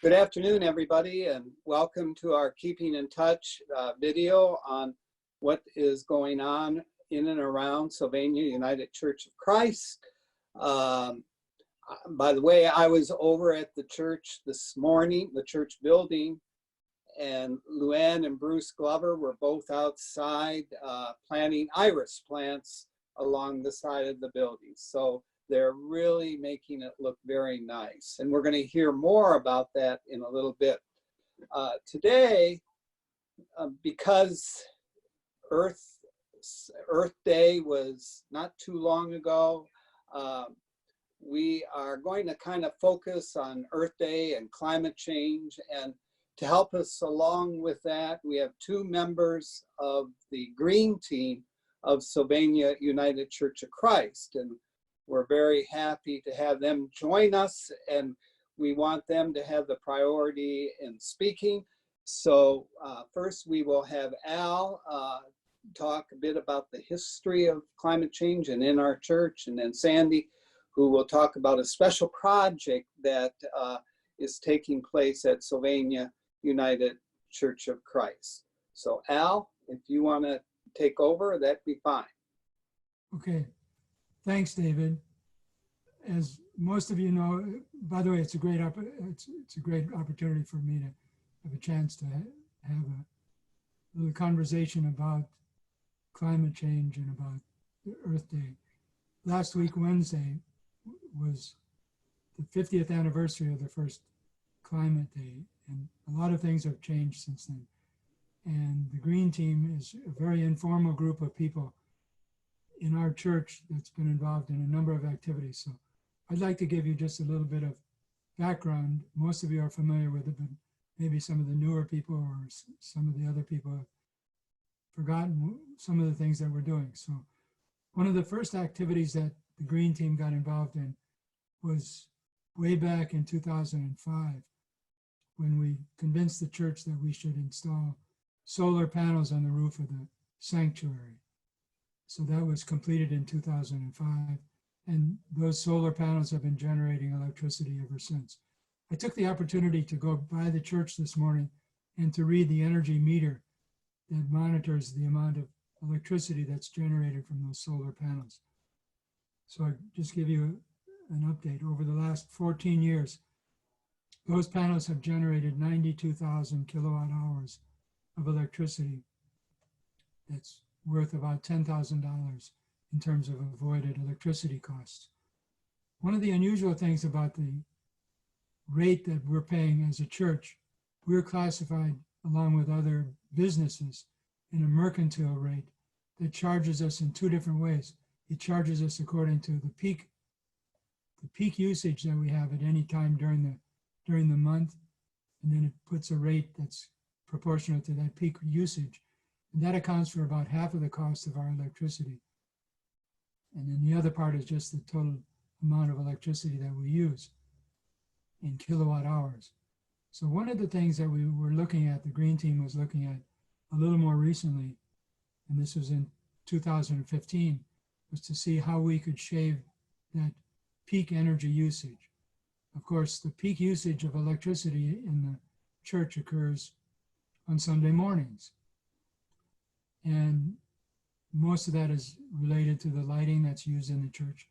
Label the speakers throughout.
Speaker 1: Good afternoon, everybody, and welcome to our Keeping in Touch video on what is going on in and around Sylvania United Church of Christ. By the way, I was over at the church this morning, the church building, and Luann and Bruce Glover were both outside planting iris plants along the side of the building. So they're really making it look very nice. And we're going to hear more about that in a little bit. Today, because Earth Day was not too long ago, we are going to kind of focus on Earth Day and climate change. And to help us along with that, we have two members of the Green Team of Sylvania United Church of Christ. And we're very happy to have them join us, and we want them to have the priority in speaking. So first we will have Al talk a bit about the history of climate change and in our church, and then Sandy, who will talk about a special project that is taking place at Sylvania United Church of Christ. So Al, if you want to take over, that'd be fine.
Speaker 2: Okay. Thanks, David. As most of you know, by the way, it's a great opportunity for me to have a chance to have a little conversation about climate change and about the Earth Day. Last week, Wednesday, was the 50th anniversary of the first Climate Day, and a lot of things have changed since then. And the Green Team is a very informal group of people in our church that's been involved in a number of activities. So I'd like to give you just a little bit of background. Most of you are familiar with it, but maybe some of the newer people or some of the other people have forgotten some of the things that we're doing. So one of the first activities that the Green Team got involved in was way back in 2005, when we convinced the church that we should install solar panels on the roof of the sanctuary. So that was completed in 2005, and those solar panels have been generating electricity ever since. I took the opportunity to go by the church this morning and to read the energy meter that monitors the amount of electricity that's generated from those solar panels. So I just give you an update. Over the last 14 years, those panels have generated 92,000 kilowatt hours of electricity. That's worth about $10,000 in terms of avoided electricity costs. One of the unusual things about the rate that we're paying as a church, we're classified along with other businesses in a mercantile rate that charges us in two different ways. It charges us according to the peak usage that we have at any time during the month, and then it puts a rate that's proportional to that peak usage. And that accounts for about half of the cost of our electricity. And then the other part is just the total amount of electricity that we use in kilowatt hours. So one of the things that we were looking at, the Green Team was looking at a little more recently, and this was in 2015, was to see how we could shave that peak energy usage. Of course, the peak usage of electricity in the church occurs on Sunday mornings. And most of that is related to the lighting that's used in the church.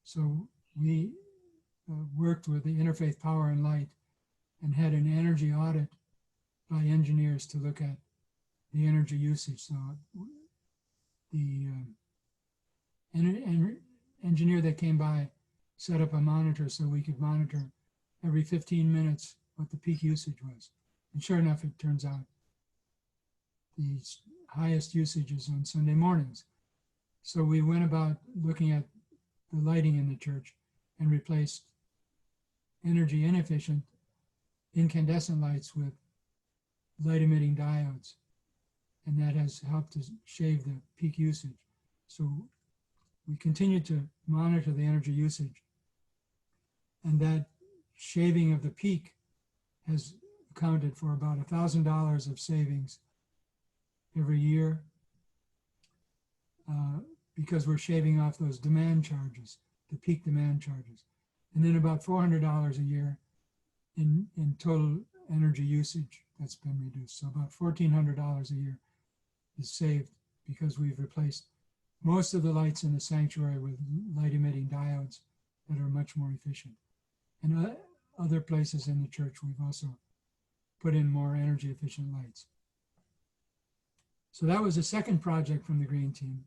Speaker 2: So we worked with the Interfaith Power and Light and had an energy audit by engineers to look at the energy usage. So the engineer that came by set up a monitor so we could monitor every 15 minutes what the peak usage was. And sure enough, it turns out the highest usage is on Sunday mornings. So we went about looking at the lighting in the church and replaced energy inefficient incandescent lights with light emitting diodes. And that has helped to shave the peak usage. So we continue to monitor the energy usage. And that shaving of the peak has accounted for about $1,000 of savings every year because we're shaving off those demand charges, the peak demand charges. And then about $400 a year in total energy usage that's been reduced. So about $1,400 a year is saved because we've replaced most of the lights in the sanctuary with light emitting diodes that are much more efficient. And other places in the church, we've also put in more energy efficient lights. So that was the second project from the Green Team.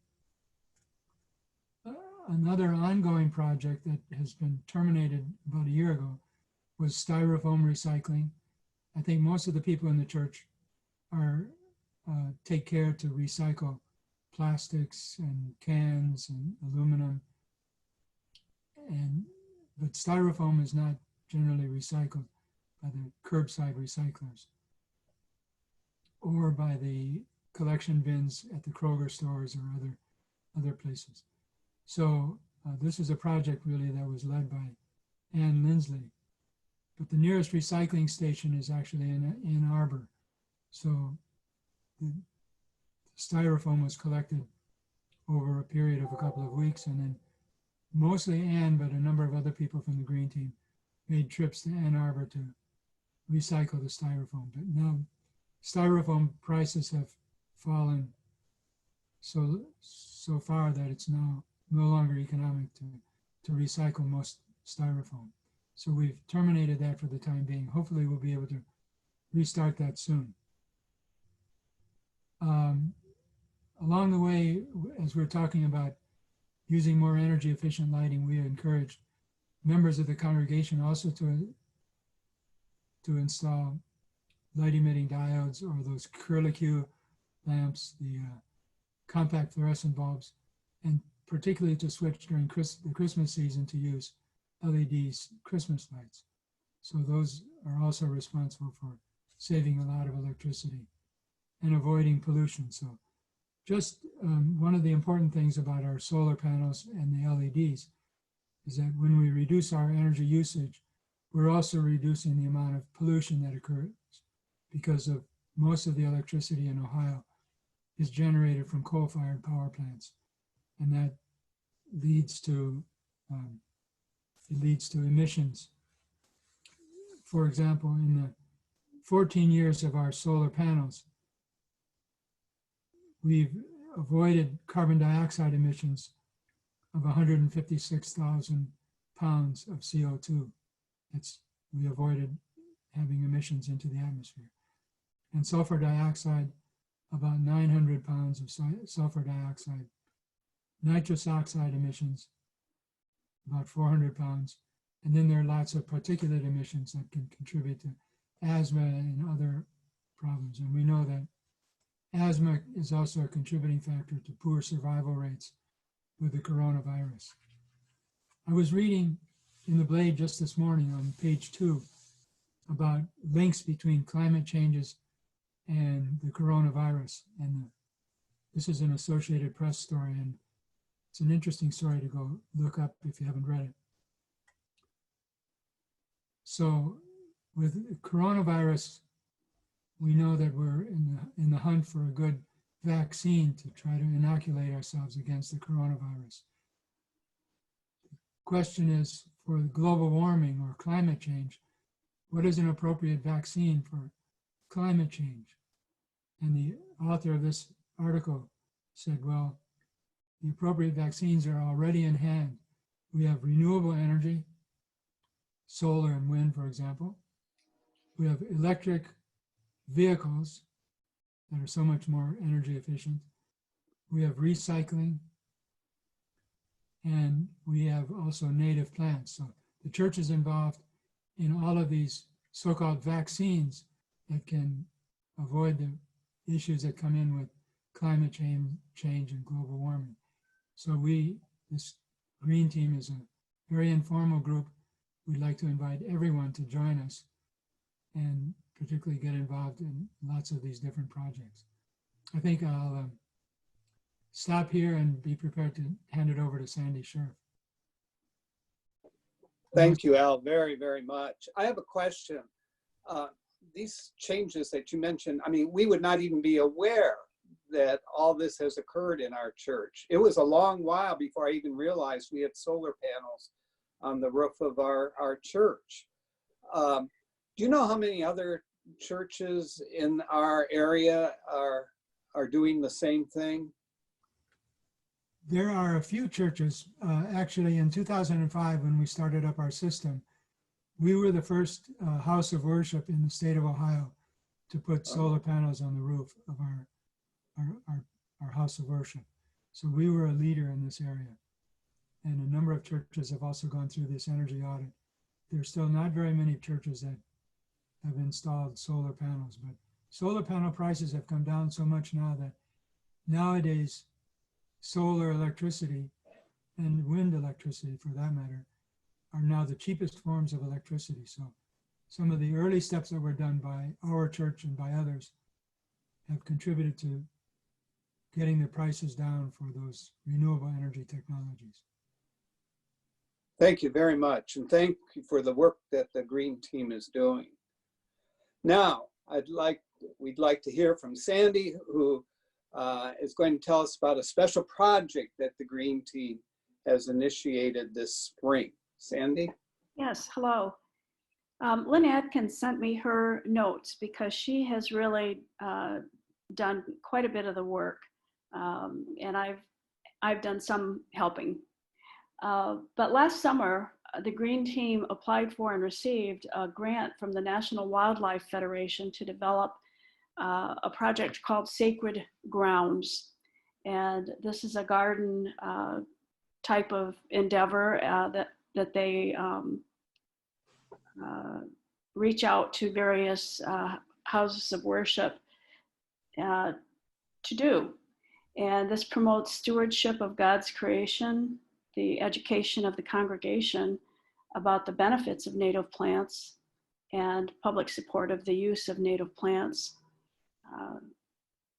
Speaker 2: Another ongoing project that has been terminated about a year ago was styrofoam recycling. I think most of the people in the church take care to recycle plastics and cans and aluminum, but styrofoam is not generally recycled by the curbside recyclers or by the collection bins at the Kroger stores or other places. So this is a project really that was led by Ann Lindsley, but the nearest recycling station is actually in Ann Arbor. So the styrofoam was collected over a period of a couple of weeks, and then mostly Ann, but a number of other people from the Green Team made trips to Ann Arbor to recycle the styrofoam. But now styrofoam prices have fallen so far that it's now no longer economic to recycle most styrofoam. So we've terminated that for the time being. Hopefully we'll be able to restart that soon. Along the way, as we're talking about using more energy efficient lighting, we encourage members of the congregation also to install light emitting diodes or those curlicue lamps, the compact fluorescent bulbs, and particularly to switch during the Christmas season to use LEDs Christmas lights. So those are also responsible for saving a lot of electricity and avoiding pollution. So just one of the important things about our solar panels and the LEDs is that when we reduce our energy usage, we're also reducing the amount of pollution that occurs because of most of the electricity in Ohio is generated from coal-fired power plants. And that leads to emissions. For example, in the 14 years of our solar panels, we've avoided carbon dioxide emissions of 156,000 pounds of CO2. We avoided having emissions into the atmosphere. And sulfur dioxide, about 900 pounds of sulfur dioxide. Nitrous oxide emissions, about 400 pounds. And then there are lots of particulate emissions that can contribute to asthma and other problems. And we know that asthma is also a contributing factor to poor survival rates with the coronavirus. I was reading in the Blade just this morning on page 2 about links between climate changes and the coronavirus. And this is an Associated Press story, and it's an interesting story to go look up if you haven't read it. So with coronavirus, we know that we're in the hunt for a good vaccine to try to inoculate ourselves against the coronavirus. The question is, for global warming or climate change, what is an appropriate vaccine for climate change? And the author of this article said, well, the appropriate vaccines are already in hand. We have renewable energy, solar and wind, for example. We have electric vehicles that are so much more energy efficient. We have recycling, and we have also native plants. So the church is involved in all of these so-called vaccines that can avoid the issues that come in with climate change and global warming. So this Green Team is a very informal group. We'd like to invite everyone to join us and particularly get involved in lots of these different projects. I think I'll stop here and be prepared to hand it over to Sandy Scherf.
Speaker 1: Thank you, Al, very, very much. I have a question. These changes that you mentioned, I mean, we would not even be aware that all this has occurred in our church. It was a long while before I even realized we had solar panels on the roof of our church. Do you know how many other churches in our area are doing the same thing?
Speaker 2: There are a few churches. Actually, in 2005, when we started up our system, we were the first house of worship in the state of Ohio to put solar panels on the roof of our house of worship. So we were a leader in this area. And a number of churches have also gone through this energy audit. There's still not very many churches that have installed solar panels, but solar panel prices have come down so much now that nowadays solar electricity and wind electricity, for that matter, are now the cheapest forms of electricity. So some of the early steps that were done by our church and by others have contributed to getting the prices down for those renewable energy technologies.
Speaker 1: Thank you very much. And thank you for the work that the Green Team is doing. Now, we'd like to hear from Sandy, who is going to tell us about a special project that the Green Team has initiated this spring. Sandy?
Speaker 3: Yes, hello. Lynn Atkins sent me her notes because she has really done quite a bit of the work, and I've done some helping. But last summer, the Green Team applied for and received a grant from the National Wildlife Federation to develop a project called Sacred Grounds. And this is a garden type of endeavor that they reach out to various houses of worship to do. And this promotes stewardship of God's creation, the education of the congregation about the benefits of native plants, and public support of the use of native plants.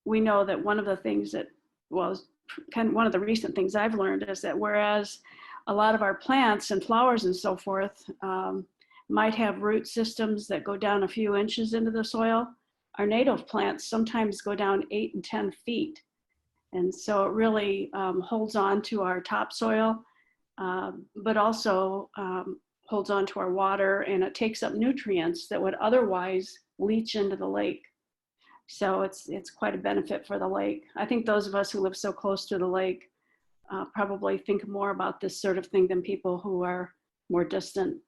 Speaker 3: We know that one of the things that was one of the recent things I've learned is that whereas a lot of our plants and flowers and so forth might have root systems that go down a few inches into the soil, our native plants sometimes go down 8 and 10 feet. And so it really holds on to our topsoil, but also holds on to our water, and it takes up nutrients that would otherwise leach into the lake. So it's quite a benefit for the lake. I think those of us who live so close to the lake probably think more about this sort of thing than people who are more distant.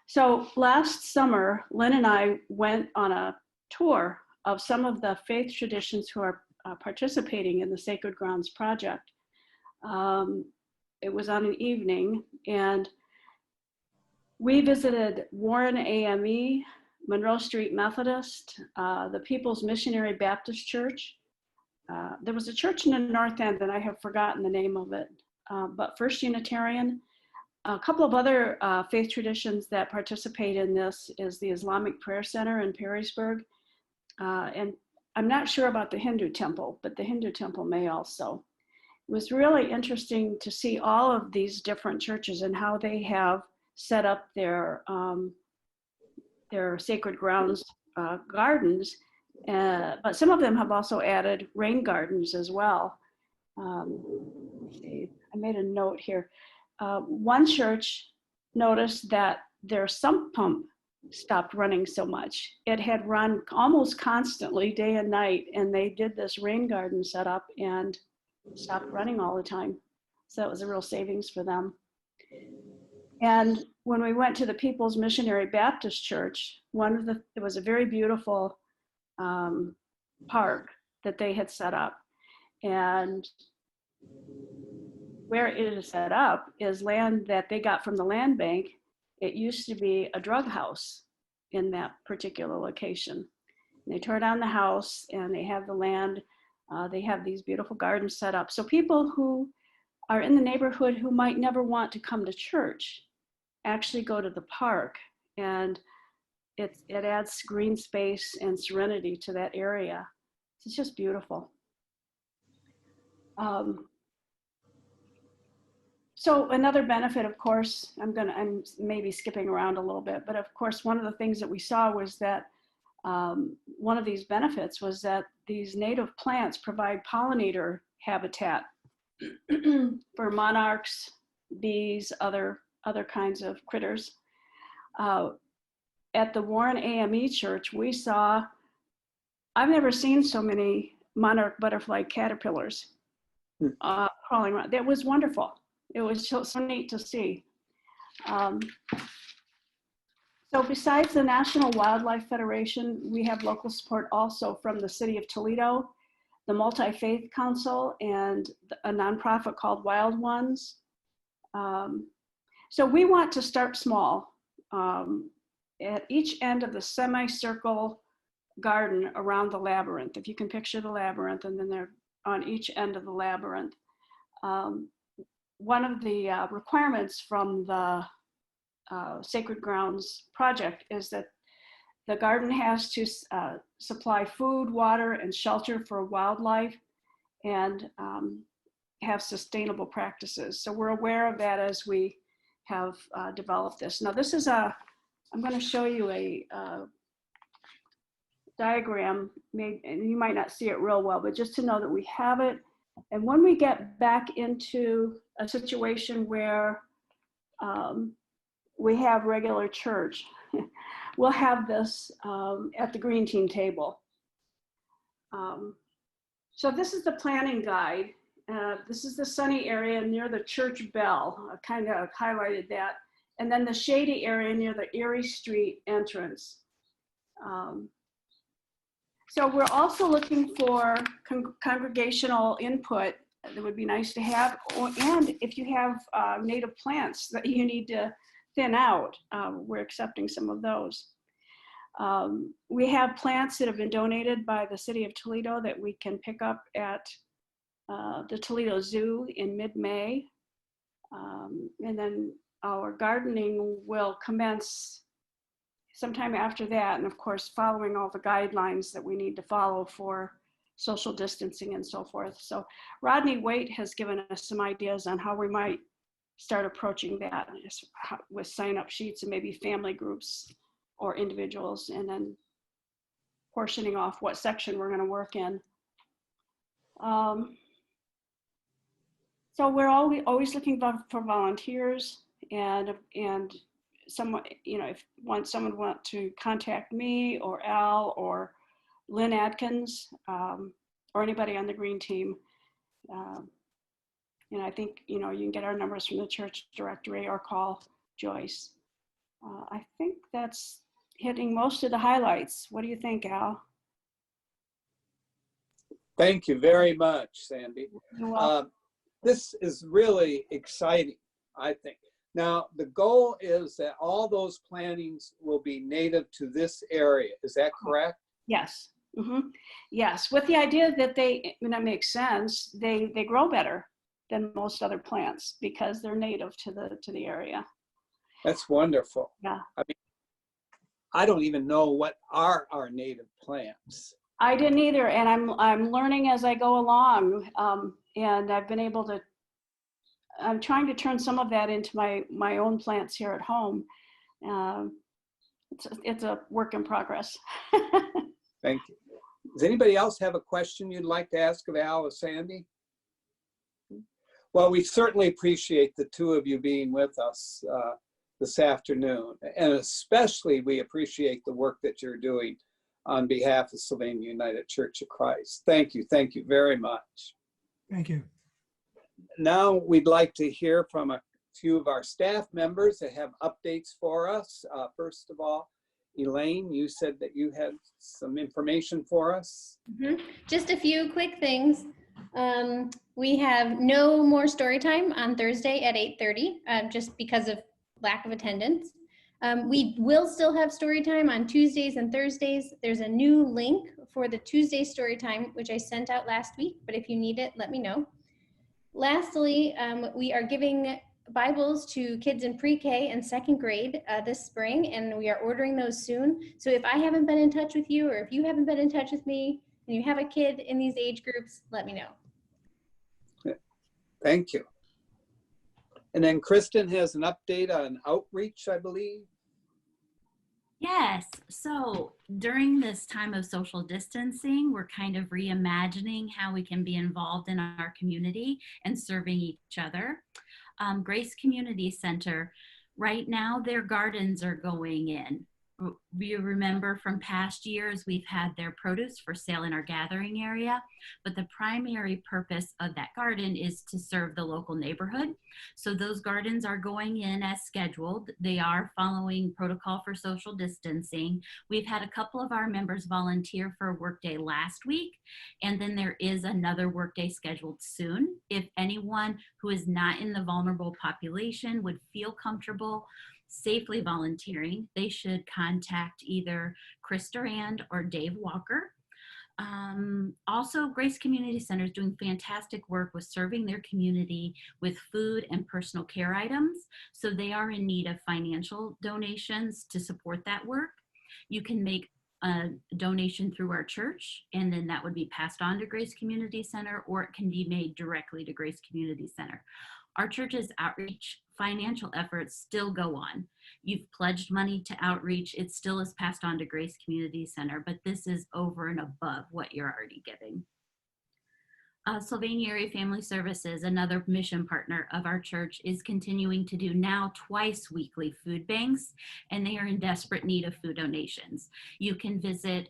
Speaker 3: So last summer, Lynn and I went on a tour of some of the faith traditions who are participating in the Sacred Grounds project. It was on an evening, and we visited Warren AME, Monroe Street Methodist, the People's Missionary Baptist Church. There was a church in the North End, and I have forgotten the name of it, but First Unitarian. A couple of other faith traditions that participate in this is the Islamic Prayer Center in Perrysburg. And I'm not sure about the Hindu temple, but the Hindu temple may also. It was really interesting to see all of these different churches and how they have set up their sacred grounds gardens, but some of them have also added rain gardens as well. Let's see, I made a note here. One church noticed that their sump pump stopped running so much. It had run almost constantly day and night, and they did this rain garden setup and stopped running all the time. So that was a real savings for them. And when we went to the People's Missionary Baptist Church, it was a very beautiful park that they had set up. And where it is set up is land that they got from the land bank. It used to be a drug house in that particular location. And they tore down the house and they have the land. They have these beautiful gardens set up. So people who are in the neighborhood who might never want to come to church actually go to the park, and it adds green space and serenity to that area. It's just beautiful. So another benefit, of course, I'm maybe skipping around a little bit, but of course, one of the things that we saw was that one of these benefits was that these native plants provide pollinator habitat for monarchs, bees, other kinds of critters. at the Warren AME Church, we saw, I've never seen so many monarch butterfly caterpillars crawling around. That was wonderful. It was so neat to see. So besides the National Wildlife Federation, we have local support also from the City of Toledo, the Multi-Faith Council, and a nonprofit called Wild Ones. So we want to start small. At each end of the semicircle garden around the labyrinth, if you can picture the labyrinth, and then they're on each end of the labyrinth. One of the requirements from the Sacred Grounds project is that the garden has to supply food, water, and shelter for wildlife, and have sustainable practices. So we're aware of that as we have developed this. Now this is I'm going to show you a diagram, and you might not see it real well, but just to know that we have it. And when we get back into a situation where we have regular church, we'll have this at the green team table. So this is the planning guide. This is the sunny area near the church bell. I kind of highlighted that. And then the shady area near the Erie Street entrance. So we're also looking for congregational input that would be nice to have. And if you have native plants that you need to thin out, we're accepting some of those. We have plants that have been donated by the City of Toledo that we can pick up at the Toledo Zoo in mid-May. And then our gardening will commence sometime after that, and of course, following all the guidelines that we need to follow for social distancing and so forth. So Rodney Waite has given us some ideas on how we might start approaching that with sign-up sheets and maybe family groups or individuals, and then portioning off what section we're going to work in. So we're always looking for volunteers, and someone, if someone want to contact me or Al or Lynn Adkins or anybody on the green team, I think you can get our numbers from the church directory or call Joyce. I think that's hitting most of the highlights. What do you think, Al?
Speaker 1: Thank you very much, Sandy.
Speaker 3: You're welcome.
Speaker 1: This is really exciting, I think. Now, the goal is that all those plantings will be native to this area. Is that correct? Yes.
Speaker 3: Mm-hmm. Yes, with the idea that that makes sense, they grow better than most other plants because they're native to the area.
Speaker 1: That's wonderful.
Speaker 3: Yeah.
Speaker 1: I mean, I don't even know what are our native plants.
Speaker 3: I didn't either, and I'm learning as I go along, and I've been able to. I'm trying to turn some of that into my own plants here at home. It's a work in progress.
Speaker 1: Thank you. Does anybody else have a question you'd like to ask of Al or Sandy? Well, we certainly appreciate the two of you being with us this afternoon, and especially we appreciate the work that you're doing on behalf of Sylvania United Church of Christ. Thank you very much.
Speaker 2: Thank you.
Speaker 1: Now we'd like to hear from a few of our staff members that have updates for us. First of all, Elaine, you said that you had some information for us.
Speaker 4: Mm-hmm. Just a few quick things. We have no more story time on Thursday at 8:30, just because of lack of attendance. We will still have story time on Tuesdays and Thursdays. There's a new link for the Tuesday story time, which I sent out last week, but if you need it, let me know. Lastly, we are giving Bibles to kids in pre-K and second grade this spring, and we are ordering those soon. So if I haven't been in touch with you, or if you haven't been in touch with me, and you have a kid in these age groups, let me know.
Speaker 1: Thank you. And then Kristen has an update on outreach, I believe.
Speaker 5: Yes, so during this time of social distancing, we're kind of reimagining how we can be involved in our community and serving each other. Grace Community Center, right now their gardens are going in. you remember from past years, we've had their produce for sale in our gathering area, but the primary purpose of that garden is to serve the local neighborhood. So those gardens are going in as scheduled. They are following protocol for social distancing. We've had a couple of our members volunteer for a workday last week, and then there is another workday scheduled soon. If anyone who is not in the vulnerable population would feel comfortable safely volunteering, they should contact either Chris Durand or Dave Walker. Also, Grace Community Center is doing fantastic work with serving their community with food and personal care items. So they are in need of financial donations to support that work. You can make a donation through our church, and then that would be passed on to Grace Community Center, or it can be made directly to Grace Community Center. Our church's outreach financial efforts still go on. You've pledged money to outreach. It still is passed on to Grace Community Center, but this is over and above what you're already giving. Sylvania Area Family Services, another mission partner of our church, is continuing to do now twice weekly food banks, and they are in desperate need of food donations. You can visit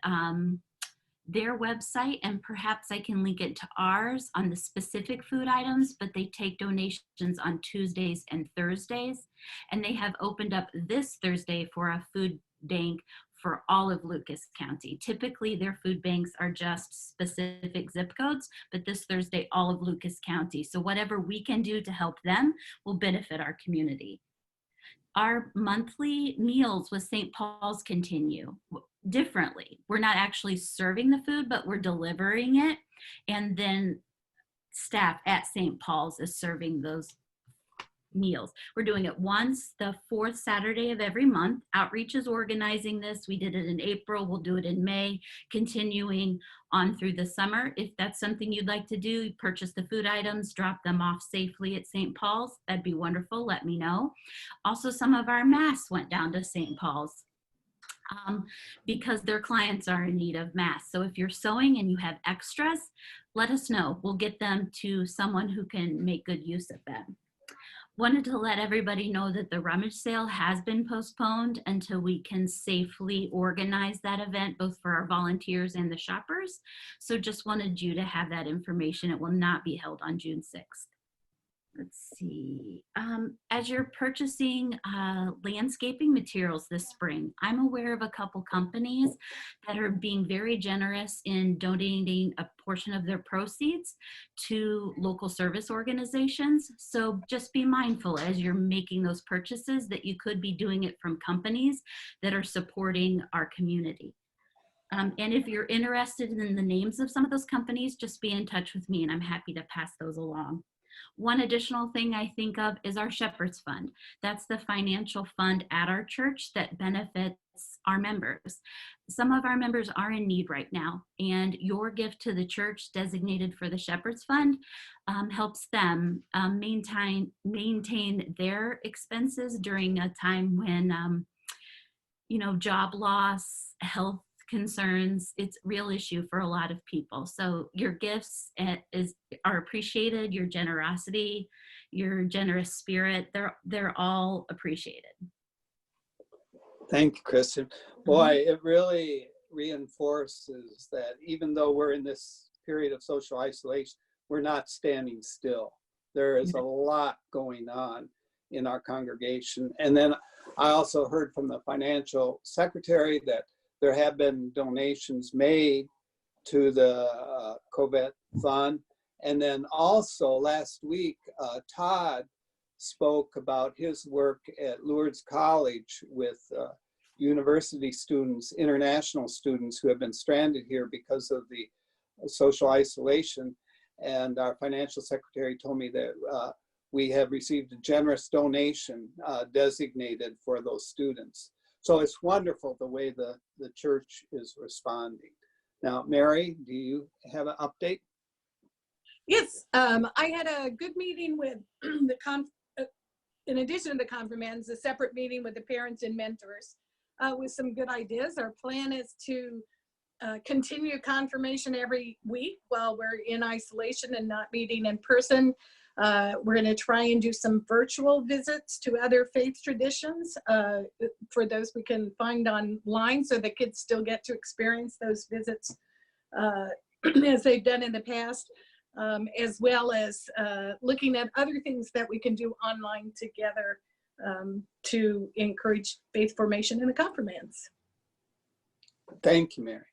Speaker 5: their website, and perhaps I can link it to ours on the specific food items, but they take donations on Tuesdays and Thursdays. And they have opened up this Thursday for a food bank for all of Lucas County. Typically their food banks are just specific zip codes, but this Thursday, all of Lucas County. So whatever we can do to help them will benefit our community. Our monthly meals with St. Paul's continue differently. We're not actually serving the food, but we're delivering it. And then staff at St. Paul's is serving those meals. We're doing it once the fourth Saturday of every month. Outreach is organizing this. We did it in April. We'll do it in May, continuing on through the summer. If that's something you'd like to do, purchase the food items, drop them off safely at St. Paul's. That'd be wonderful. Let me know. Also, some of our masks went down to St. Paul's because their clients are in need of masks. So if you're sewing and you have extras, let us know. We'll get them to someone who can make good use of them. Wanted to let everybody know that the rummage sale has been postponed until we can safely organize that event, both for our volunteers and the shoppers. So just wanted you to have that information. It will not be held on June 6th. Let's see. As you're purchasing landscaping materials this spring, I'm aware of a couple companies that are being very generous in donating a portion of their proceeds to local service organizations. So just be mindful as you're making those purchases that you could be doing it from companies that are supporting our community. And if you're interested in the names of some of those companies, just be in touch with me and I'm happy to pass those along. One additional thing I think of is our Shepherd's Fund. That's the financial fund at our church that benefits our members. Some of our members are in need right now, and your gift to the church designated for the Shepherd's Fund helps them maintain their expenses during a time when, job loss, health concerns, it's a real issue for a lot of people. So your gifts are appreciated, your generosity, your generous spirit, they're all appreciated.
Speaker 1: Thank you, Kristen. Boy, it really reinforces that even though we're in this period of social isolation, we're not standing still. There is a lot going on in our congregation. And then I also heard from the financial secretary that there have been donations made to the COVID fund. And then also last week, Todd spoke about his work at Lourdes College with university students, international students who have been stranded here because of the social isolation. And our financial secretary told me that we have received a generous donation designated for those students. So it's wonderful the way the church is responding. Now, Mary, do you have an update?
Speaker 6: Yes, I had a good meeting with in addition to the confirmands, a separate meeting with the parents and mentors with some good ideas. Our plan is to continue confirmation every week while we're in isolation and not meeting in person. We're going to try and do some virtual visits to other faith traditions for those we can find online, so the kids still get to experience those visits as they've done in the past, as well as looking at other things that we can do online together to encourage faith formation in the confirmands.
Speaker 1: Thank you, Mary.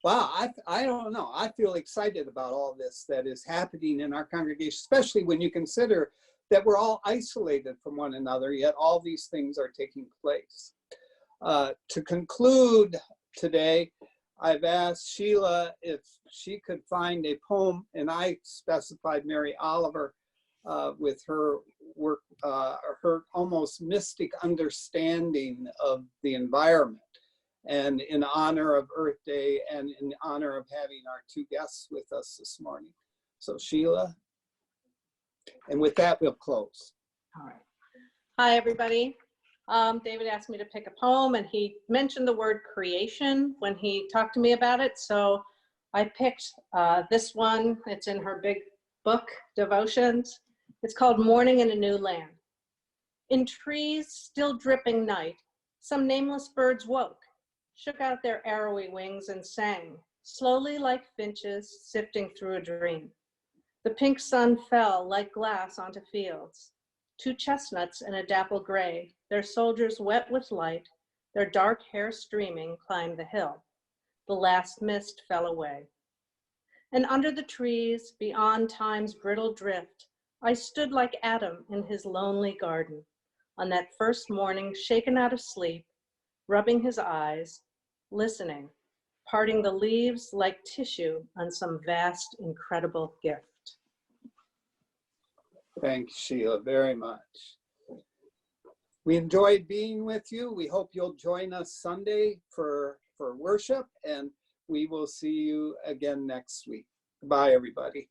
Speaker 1: Wow, I don't know. I feel excited about all this that is happening in our congregation, especially when you consider that we're all isolated from one another, yet all these things are taking place. To conclude today, I've asked Sheila if she could find a poem, and I specified Mary Oliver with her work, her almost mystic understanding of the environment. And in honor of Earth Day and in honor of having our two guests with us this morning. So Sheila, and with that, we'll close.
Speaker 7: All right. Hi, everybody. David asked me to pick a poem, and he mentioned the word creation when he talked to me about it. So I picked this one. It's in her big book, Devotions. It's called Morning in a New Land. In trees, still dripping night, some nameless birds woke, shook out their arrowy wings and sang, slowly like finches sifting through a dream. The pink sun fell like glass onto fields. Two chestnuts in a dapple gray, their soldiers wet with light, their dark hair streaming, climbed the hill. The last mist fell away. And under the trees, beyond time's brittle drift, I stood like Adam in his lonely garden, on that first morning shaken out of sleep, rubbing his eyes, listening, parting the leaves like tissue on some vast, incredible gift.
Speaker 1: Thank you, Sheila, very much. We enjoyed being with you. We hope you'll join us Sunday for worship, and we will see you again next week. Bye, everybody.